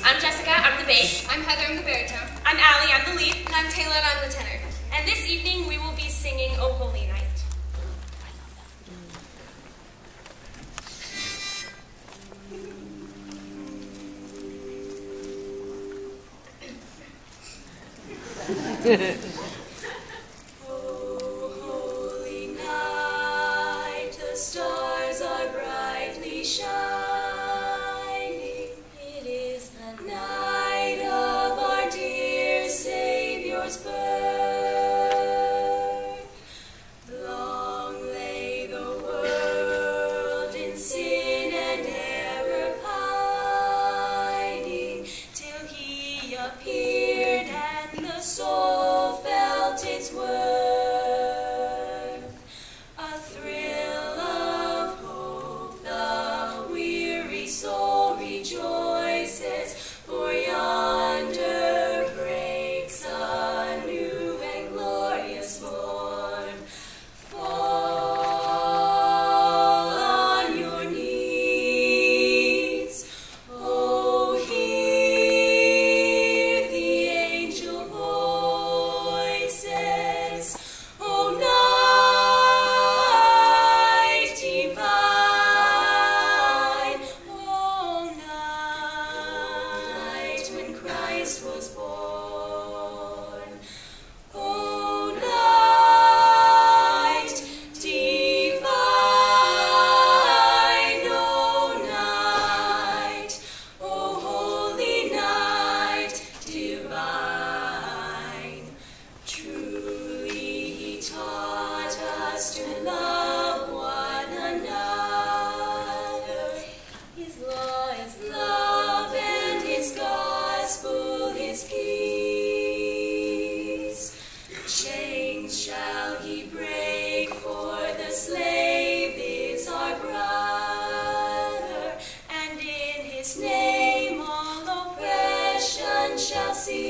I'm Jessica, I'm the bass. I'm Heather, I'm the baritone. I'm Allie, I'm the lead. And I'm Taylor, and I'm the tenor. And this evening we will be singing O Holy Night. O holy night, the stars are brightly shining. It is the night of our dear Savior's birth. Long lay the world in sin and error pining, till he appeared and the soul felt its worth. A thrill of hope, the weary soul rejoices, for yonder breaks a new and glorious morn. Fall on your knees, oh, hear the angel voices, oh, night divine, oh, night when Christ was born, oh, night divine, oh, night, oh, holy night divine. Truly he taught us to love one another. His law is love, and his gospel is peace. Chains shall he break, for the slave is our brother, and in his name all oppression shall cease.